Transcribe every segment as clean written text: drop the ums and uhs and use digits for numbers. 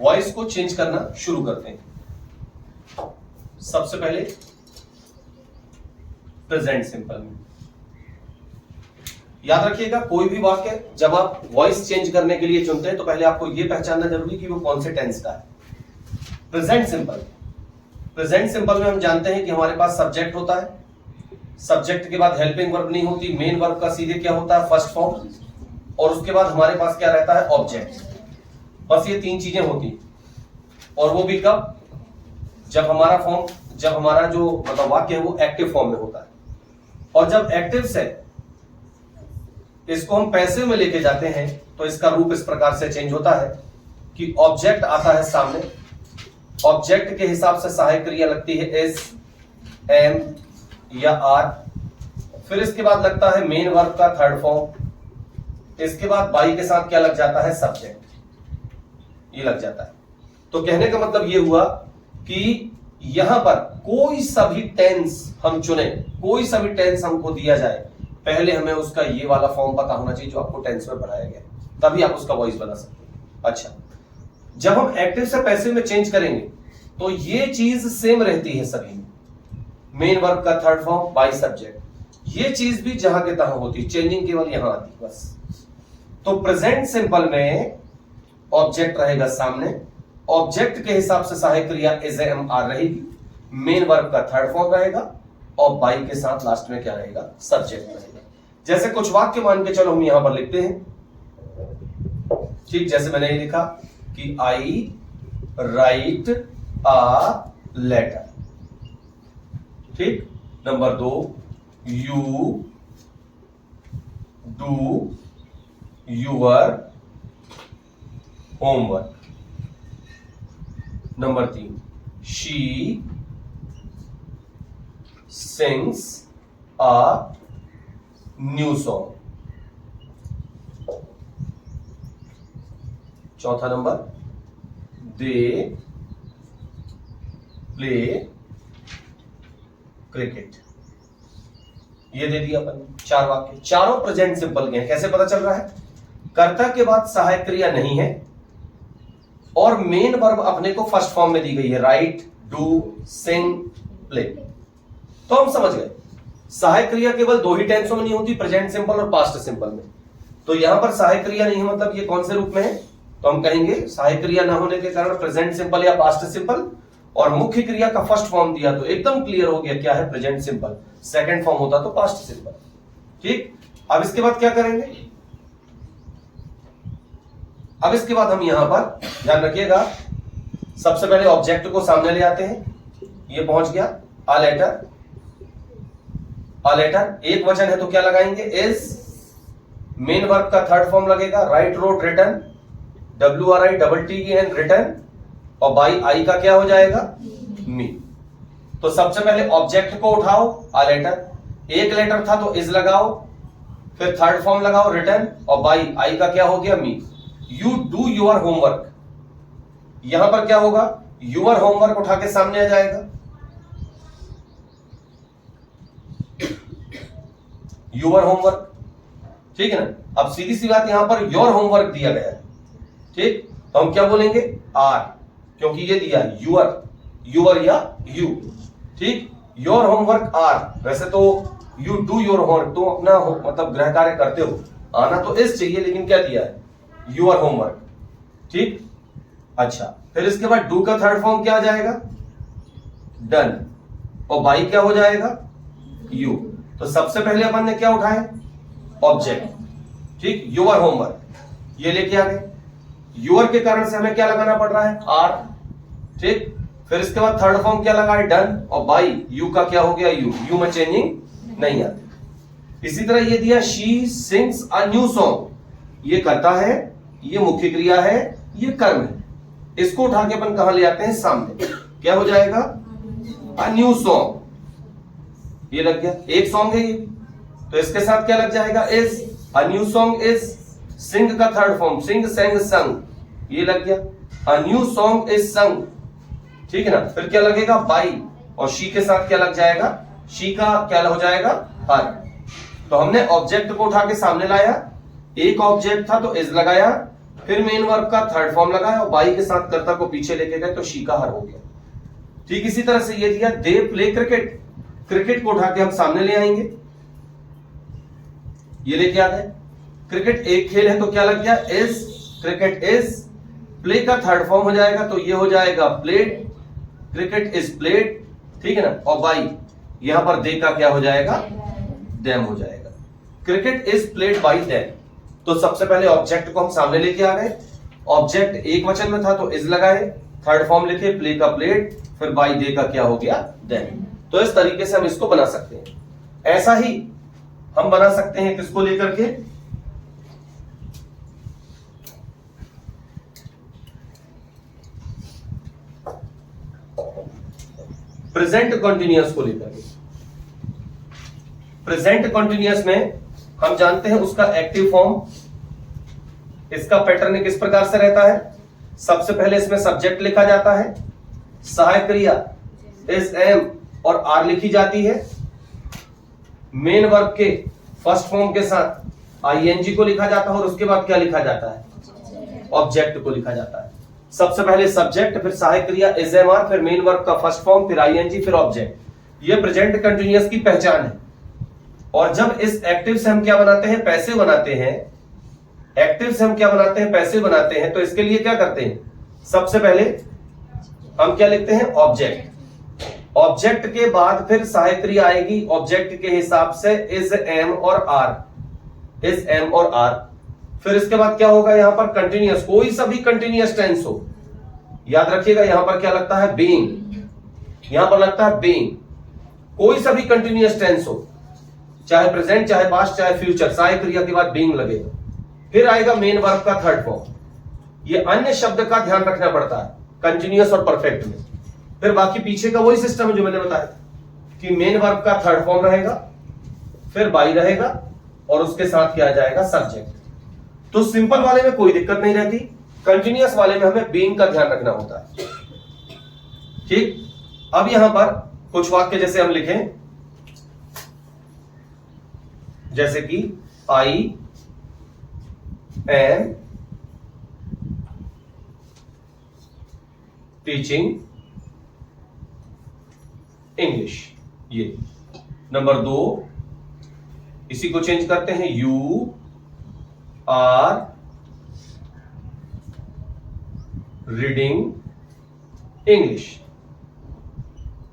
Voice को change करना शुरू करते हैं। सबसे पहले प्रेजेंट सिंपल में याद रखिएगा, कोई भी वाक्य जब आप वॉइस चेंज करने के लिए चुनते हैं तो पहले आपको यह पहचानना जरूरी कि वो कौन से टेंस का है। प्रेजेंट सिंपल में हम जानते हैं कि हमारे पास सब्जेक्ट होता है, सब्जेक्ट के बाद हेल्पिंग वर्ब नहीं होती, मेन वर्ब का सीधे क्या होता है फर्स्ट फॉर्म, और उसके बाद हमारे पास क्या रहता है ऑब्जेक्ट। बस ये तीन चीजें होती, और वो भी कब, जब हमारा जो मतलब वाक्य है वो एक्टिव फॉर्म में होता है। और जब एक्टिव से इसको हम पैसिव में लेके जाते हैं तो इसका रूप इस प्रकार से चेंज होता है कि ऑब्जेक्ट आता है सामने, ऑब्जेक्ट के हिसाब से सहायक क्रिया लगती है इज, एम या आर, फिर इसके बाद लगता है मेन वर्ब का थर्ड फॉर्म, इसके बाद बाई के साथ क्या लग जाता है सब्जेक्ट, ये लग जाता है। तो कहने का मतलब ये हुआ कि यहां पर कोई सभी टेंस हम चुने, कोई सभी टेंस हमको दिया जाए, पहले हमें उसका ये वाला फॉर्म पता होना चाहिए जो आपको टेंस में पढ़ाया गया, तभी आप उसका वॉइस बना सकते हैं। अच्छा, जब हम एक्टिव से पैसिव में चेंज करेंगे तो ये चीज सेम रहती है सभी में, मेन वर्ब का थर्ड फॉर्म बाई सब्जेक्ट, ये चीज भी जहां के तहां होती, चेंजिंग केवल यहां आती बस। तो प्रेजेंट सिंपल में ऑब्जेक्ट रहेगा सामने, ऑब्जेक्ट के हिसाब से सहायक क्रिया इज, एम, आर रहेगी, मेन वर्ब का थर्ड फॉर्म रहेगा, और बाई के साथ लास्ट में क्या रहेगा सब्जेक्ट रहेगा। जैसे कुछ वाक्य मान के चलो हम यहां पर लिखते हैं, ठीक, जैसे मैंने ये लिखा कि आई राइट अ लेटर, ठीक। Number 2, you do your homework. Number 3, she sings a new song। चौथा नंबर, they play cricket। ये दे दिया अपन 4 वाक्य, चारों प्रेजेंट सिंपल के हैं। कैसे पता चल रहा है? कर्ता के बाद सहायक क्रिया नहीं है और मेन वर्ब अपने को फर्स्ट फॉर्म में दी गई है, राइट, डू, सिंग, प्ले। तो हम समझ गए सहायक क्रिया केवल 2 ही टेंसों में नहीं होती, प्रेजेंट सिंपल और पास्ट सिंपल में। तो यहां पर सहायक क्रिया नहीं है, मतलब ये कौन से रूप में है? तो हम कहेंगे सहायक क्रिया ना होने के कारण प्रेजेंट सिंपल या पास्ट सिंपल, और मुख्य क्रिया का फर्स्ट फॉर्म दिया तो एकदम क्लियर हो गया क्या है प्रेजेंट सिंपल, सेकंड फॉर्म होता तो पास्ट सिंपल। ठीक, अब इसके बाद क्या करेंगे? अब इसके बाद हम यहां पर ध्यान रखिएगा, सबसे पहले ऑब्जेक्ट को सामने ले आते हैं। ये पहुंच गया अ लेटर, अ लेटर एक वचन है तो क्या लगाएंगे? इज, मेन वर्ब का थर्ड फॉर्म लगेगा, write, wrote, written, WRITTEN, written, और बाई आई का क्या हो जाएगा? मी। तो सबसे पहले ऑब्जेक्ट को उठाओ, अ लेटर, एक लेटर था तो इज लगाओ, फिर थर्ड फॉर्म लगाओ रिटन, और बाई आई का क्या हो गया? मी। यू डू योर होमवर्क, यहां पर क्या होगा? योर होमवर्क उठा के सामने आ जाएगा, योर होमवर्क, ठीक है ना। अब सीधी सी बात, यहां पर योर होमवर्क दिया गया है, ठीक, तो हम क्या बोलेंगे? आर, क्योंकि ये दिया यूर, यूर या यू, ठीक। योर होमवर्क आर, वैसे तो यू डू योर होमवर्क, तुम अपना मतलब गृह कार्य करते हो, आना तो इस चाहिए, लेकिन क्या दिया है? योर होमवर्क, ठीक। अच्छा, फिर इसके बाद डू का थर्ड फॉर्म क्या आ जाएगा? डन, और बाई क्या हो जाएगा? यू। तो सबसे पहले अपन ने क्या उठाए? ऑब्जेक्ट, ठीक, योर होमवर्क, ये लेके आ गए, योर के कारण से हमें क्या लगाना पड़ रहा है? आर, ठीक। फिर इसके बाद थर्ड फॉर्म क्या लगा है? डन, और बाई यू का क्या हो गया? यू। यू में चेंजिंग नहीं आती। इसी तरह ये दिया she sings a new song, ये करता है, ये मुख्य क्रिया है, ये कर्म है, इसको उठा के अपन कहां ले आते हैं? सामने, क्या हो जाएगा? अ न्यू सॉन्ग, ये लग गया, एक सॉन्ग है ये, तो इसके साथ क्या लग जाएगा? Is, a new song is, sing का थर्ड फॉर्म, सिंग, सेंग, संग, ये लग गया, अ न्यू सॉन्ग इज संग, ठीक है ना। फिर क्या लगेगा? बाई, और शी के साथ क्या लग जाएगा? शी का क्या हो जाएगा? हर। तो हमने ऑब्जेक्ट को उठा के सामने लाया, एक ऑब्जेक्ट था तो इज लगाया, फिर मेन वर्ब का थर्ड फॉर्म लगाया और बाई के साथ कर्ता को पीछे लेके गए तो शी का हर हो गया। ठीक इसी तरह से ये दिया दे प्ले क्रिकेट, क्रिकेट को उठा के हम सामने ले आएंगे, ये लेके आ गए। क्रिकेट एक खेल है तो क्या लग गया इज, क्रिकेट इज, प्ले का थर्ड फॉर्म हो जाएगा तो ये हो जाएगा प्लेड, क्रिकेट इज प्लेड, ठीक है ना। और बाई यहां पर दे का क्या हो जाएगा, देम हो जाएगा। Cricket is played by them, तो सबसे पहले ऑब्जेक्ट को हम सामने लेके आ गए, ऑब्जेक्ट एक वचन में था तो इज लगाए, थर्ड फॉर्म लिखे प्ले का प्लेड, फिर बाई दे का क्या हो गया देम। तो इस तरीके से हम इसको बना सकते हैं। ऐसा ही हम बना सकते हैं किसको लेकर के, प्रेजेंट कॉन्टिन्यूअस को लेकर के। प्रेजेंट कॉन्टिन्यूअस में हम जानते हैं उसका एक्टिव फॉर्म, इसका पैटर्न किस प्रकार से रहता है। सबसे पहले इसमें सब्जेक्ट लिखा जाता है, सहायक क्रिया इज, एम और आर लिखी जाती है, मेन वर्ब के फर्स्ट फॉर्म के साथ आईएनजी को लिखा जाता है और उसके बाद क्या लिखा जाता है, ऑब्जेक्ट को लिखा जाता है। सबसे पहले सब्जेक्ट, फिर सहायक क्रिया इज, एम, आर, फिर मेन वर्ब का फर्स्ट फॉर्म, फिर आईएनजी, फिर ऑब्जेक्ट। ये प्रेजेंट कंटिन्यूअस की पहचान है। और जब इस एक्टिव से हम क्या बनाते हैं, पैसिव बनाते हैं, एक्टिव से हम क्या बनाते हैं, पैसिव बनाते हैं, तो इसके लिए क्या करते हैं, सबसे पहले हम क्या लिखते हैं, ऑब्जेक्ट। ऑब्जेक्ट के बाद फिर सहायक क्रिया आएगी, ऑब्जेक्ट के हिसाब से इज, एम और आर, इज, एम और आर। फिर इसके बाद क्या होगा, यहां पर कंटिन्यूअस, कोई सा भी कंटिन्यूअस टेंस हो, याद रखिएगा यहां पर क्या लगता है, बीइंग, यहां पर लगता है बीइंग। कोई सा भी कंटिन्यूअस टेंस हो, चाहे प्रेजेंट, चाहे पास्ट, चाहे फ्यूचर, सहायक क्रिया के बाद बीइंग लगेगा। फिर आएगा मेन वर्ब का थर्ड फॉर्म। ये अन्य शब्द का ध्यान रखना पड़ता है कंटिन्यूअस और परफेक्ट में। फिर बाकी पीछे का वही सिस्टम है जो मैंने बताया कि मेन वर्ब का थर्ड फॉर्म रहेगा, फिर बाई रहेगा और उसके साथ क्या आ जाएगा, सब्जेक्ट। तो सिंपल वाले में कोई दिक्कत नहीं रहती, कंटिन्यूअस वाले में हमें बीइंग का ध्यान रखना होता है। ठीक, अब यहां पर कुछ वाक्य जैसे हम लिखें, जैसे कि आई एम टीचिंग इंग्लिश, ये नंबर 2, इसी को चेंज करते हैं, यू आर रीडिंग इंग्लिश,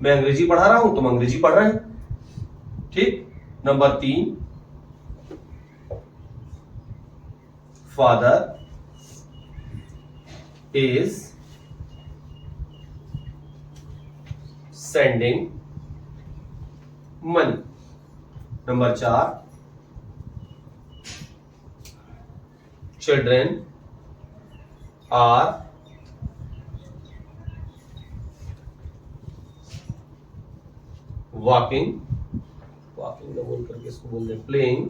मैं अंग्रेजी पढ़ा रहा हूं, तुम अंग्रेजी पढ़ रहे हैं। ठीक, number 3, father is sending money. Number 4, children are walking, walking ना बोल करके इसको बोल दें प्लेइंग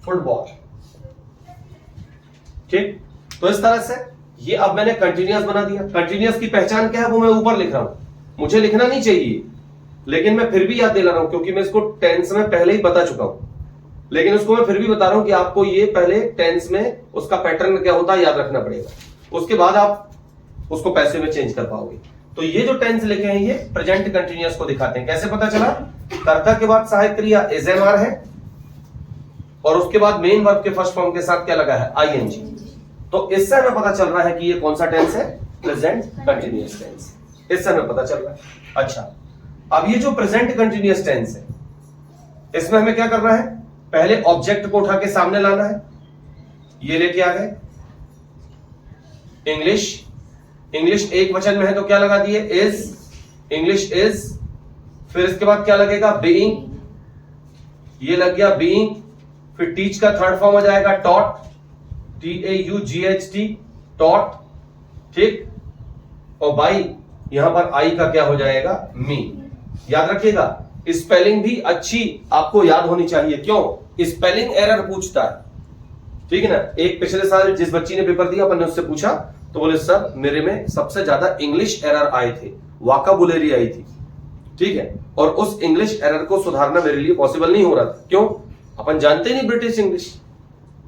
फुटबॉल। ठीक, तो इस तरह से ये अब मैंने कंटिन्यूअस बना दिया। कंटिन्यूअस की पहचान क्या है वो मैं ऊपर लिख रहा हूं, मुझे लिखना नहीं चाहिए लेकिन मैं फिर भी याद दिला रहा हूं क्योंकि मैं इसको टेंस में पहले ही बता चुका हूं, लेकिन उसको मैं फिर भी बता रहा हूं कि आपको ये पहले टेंस में उसका पैटर्न क्या होता है याद रखना पड़ेगा, उसके बाद आप उसको पैसिव में चेंज कर पाओगे। तो ये जो टेंस लिखे हैं ये प्रेजेंट कंटिन्यूअस को दिखाते हैं। कैसे पता चला, कर्ता के बाद सहायक क्रिया इज, एम, आर है और उसके बाद मेन वर्ब के फर्स्ट फॉर्म के साथ क्या लगा है, आईएनजी। तो इससे हमें पता चल रहा है कि ये कौन सा टेंस है, प्रेजेंट कंटिन्यूअस टेंस, इससे हमें पता चल रहा है। अच्छा, अब ये जो प्रेजेंट कंटिन्यूअस टेंस है इसमें हमें क्या करना है, पहले ऑब्जेक्ट को उठा के सामने लाना है, ये लेके आ गए इंग्लिश, इंग्लिश एक वचन में है तो क्या लगा दिए, इज, इंग्लिश इज। फिर इसके बाद क्या लगेगा, बीइंग, ये लग गया बीइंग। फिर टीच का थर्ड फॉर्म हो जाएगा टॉट, TAUGHT, टॉट। ठीक, और बाई यहां पर आई का क्या हो जाएगा, मी। याद रखिएगा स्पेलिंग भी अच्छी आपको याद होनी चाहिए, क्यों, स्पेलिंग एरर पूछता है। ठीक है ना, एक पिछले साल जिस बच्ची ने पेपर दिया अपन ने उससे पूछा तो बोले सर मेरे में सबसे ज्यादा इंग्लिश एरर आए थे, वोकैबुलरी आई थी। ठीक है, और उस इंग्लिश एरर को सुधारना मेरे लिए पॉसिबल नहीं हो रहा था। क्यों? अपन जानते नहीं ब्रिटिश इंग्लिश,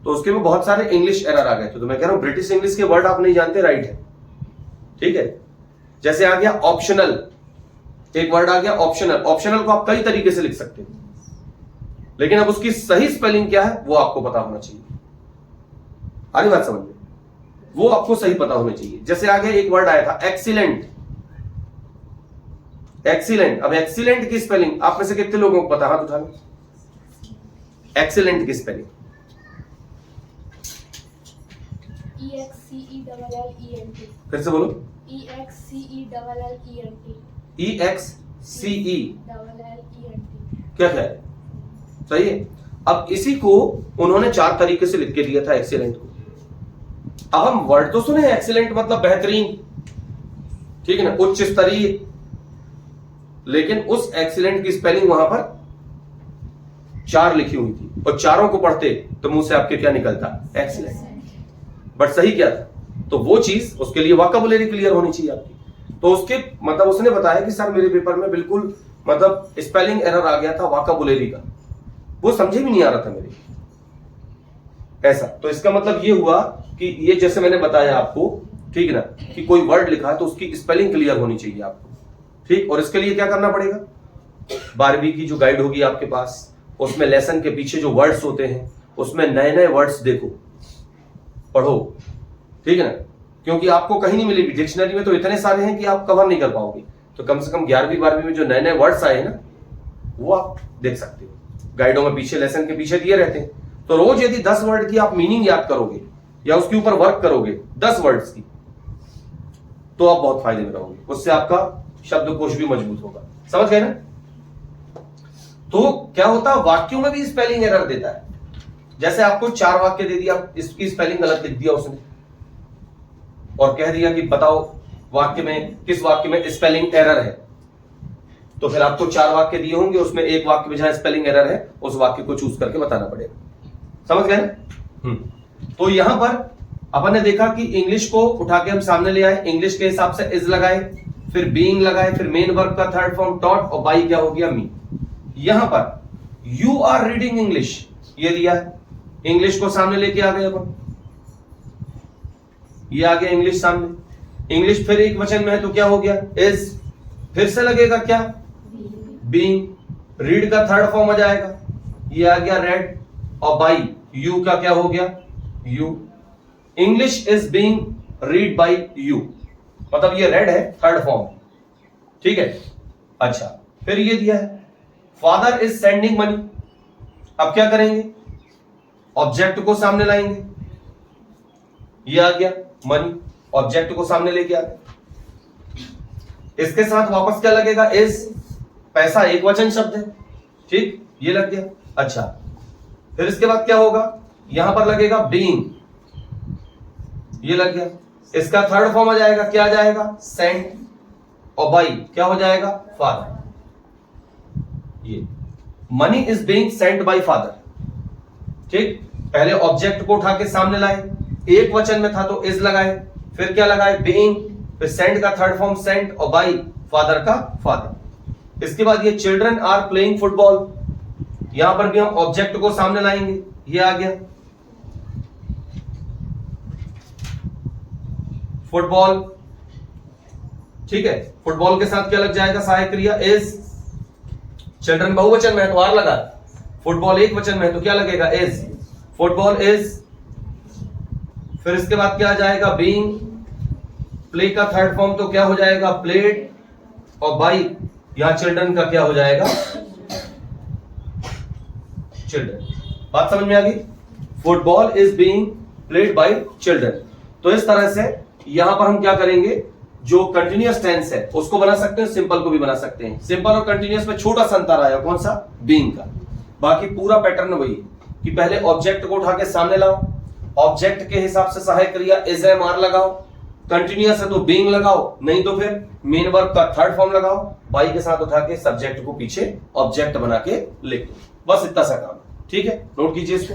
तो उसके में बहुत सारे इंग्लिश एरर आ गए थे। तो मैं कह रहा हूं ब्रिटिश इंग्लिश के वर्ड आप नहीं जानते, राइट है, ठीक है। जैसे आ गया ऑप्शनल, एक वर्ड आ गया ऑप्शनल। ऑप्शनल को आप कई तरीके से लिख सकते हो, लेकिन अब उसकी सही स्पेलिंग क्या है वो आपको पता होना चाहिए। आ रही बात समझ में? वो आपको सही पता होना चाहिए। जैसे आगे एक वर्ड आया था एक्सीलेंट। एक्सीलेंट, अब एक्सीलेंट की स्पेलिंग आप में से कितने लोगों को पता? हाथ उठाना। एक्सीलेंट की स्पेलिंग EXCELLENT। फिर से बोलो। EXCELLENT। EXCELLENT क्या है? सही है। अब इसी को उन्होंने 4 तरीके से लिख के दिया था एक्सीलेंट को। अब हम वर्ड तो सुने एक्सीलेंट मतलब बेहतरीन, ठीक है ना, उच्च स्तरीय, लेकिन उस एक्सीलेंट की स्पेलिंग वहां पर 4 लिखी हुई थी, और चारों को पढ़ते तो मुंह से आपके क्या निकलता? एक्सीलेंट। बट सही क्या था? तो वो चीज, उसके लिए वोकैबुलरी क्लियर होनी चाहिए आपकी। तो उसके मतलब उसने बताया कि सर मेरे पेपर में बिल्कुल मतलब स्पेलिंग एरर आ गया था वोकैबुलरी का, वो समझे भी नहीं आ रहा था मेरे, ऐसा। तो इसका मतलब ये हुआ कि ये जैसे मैंने बताया आपको, ठीक है ना, कि कोई वर्ड लिखा है तो उसकी स्पेलिंग क्लियर होनी चाहिए आपको, ठीक। और इसके लिए क्या करना पड़ेगा? 12वीं की जो गाइड होगी आपके पास, उसमें लेसन के पीछे जो वर्ड्स होते हैं उसमें नए नए वर्ड्स देखो, पढ़ो, ठीक है ना, क्योंकि आपको कहीं नहीं मिलेगी। डिक्शनरी में तो इतने सारे हैं कि आप कवर नहीं कर पाओगे। तो कम से कम 11वीं 12वीं में जो नए नए वर्ड्स आए हैं ना, वो आप देख सकते हो। गाइडों में पीछे, लेसन के पीछे दिए रहते हैं। तो रोज यदि 10 वर्ड की आप मीनिंग याद करोगे या उसके ऊपर वर्क करोगे 10 वर्ड्स की, तो आप बहुत फायदे में रहोगे। उससे आपका शब्दकोश भी मजबूत होगा। समझ गए ना? तो क्या होता है, वाक्यों में भी स्पेलिंग एरर देता है। जैसे आपको 4 वाक्य दे दिया, इसकी स्पेलिंग गलत लिख दिया उसने, और कह दिया कि बताओ वाक्य में किस वाक्य में स्पेलिंग एरर है। तो फिर आपको 4 वाक्य दिए होंगे, उसमें एक वाक्य में जहां स्पेलिंग एरर है उस वाक्य को चूज करके बताना पड़ेगा। समझ गए ना? तो यहां पर अपन ने देखा कि इंग्लिश को उठा के हम सामने ले आए, इंग्लिश के हिसाब से इज लगाए, फिर बीइंग लगाए, फिर मेन वर्ब का थर्ड फॉर्म टॉट, और बाई क्या हो गया? मी। यहां पर यू आर रीडिंग इंग्लिश ये दिया है, इंग्लिश को सामने लेके आ गए अपन, ये आ गया इंग्लिश सामने। इंग्लिश फिर एक वचन में है तो क्या हो गया? इज। फिर से लगेगा क्या? बीइंग। रीड का थर्ड फॉर्म आ जाएगा, ये आ गया रेड, और बाई यू का क्या हो गया? You. English is being read by you, मतलब ये रेड है थर्ड फॉर्म, ठीक है। अच्छा, फिर ये दिया है फादर इज सेंडिंग मनी। अब क्या करेंगे? ऑब्जेक्ट को सामने लाएंगे, ये आ गया मनी, ऑब्जेक्ट को सामने लेके आ गए। इसके साथ वापस क्या लगेगा? इज। पैसा एक वचन शब्द है, ठीक, ये लग गया। अच्छा, फिर इसके बाद क्या होगा? यहां पर लगेगा बीइंग, ये लग गया। इसका थर्ड फॉर्म आ जाएगा, क्या आ जाएगा? सेंड, और बाई क्या हो जाएगा? फादर। ये money is being Saint by father, ठीक। पहले ऑब्जेक्ट को उठा के सामने लाए, एक वचन में था तो इज लगाए, फिर क्या लगाए? बीइंग, फिर सेंट का थर्ड फॉर्म सेंट, और बाई फादर का फादर। इसके बाद ये चिल्ड्रन आर प्लेइंग फुटबॉल, यहां पर भी हम ऑब्जेक्ट को सामने लाएंगे, ये आ गया फुटबॉल, ठीक है। फुटबॉल के साथ क्या लग जाएगा? सहायक क्रिया इज। चिल्ड्रन बहुवचन में है तो आर लगा, फुटबॉल एक वचन में है तो क्या लगेगा? इज। Football is. फिर इसके बाद क्या आ जाएगा? बीइंग। प्ले का थर्ड फॉर्म तो क्या हो जाएगा? प्लेड, और बाई यहां चिल्ड्रन का क्या हो जाएगा? चिल्ड्रन। बात समझ में आ गई? Football is being played by children. तो इस तरह से यहां पर हम क्या करेंगे? जो कंटिन्यूअस टेंस है उसको बना सकते हैं, सिंपल को भी बना सकते हैं। सिंपल और कंटिन्यूअस में छोटा सा अंतर आया, कौन सा? बीइंग का। बाकी पूरा पैटर्न वही है कि पहले ऑब्जेक्ट को उठा के सामने लाओ, ऑब्जेक्ट के हिसाब से सहायक क्रिया इज एम आर लगाओ, कंटिन्यूअस है तो बीइंग लगाओ, नहीं तो फिर मेन वर्ब का थर्ड फॉर्म लगाओ, बाई के साथ उठा के सब्जेक्ट को पीछे ऑब्जेक्ट बना के लिख दो। बस इतना सा काम, ठीक है। नोट कीजिए इसको।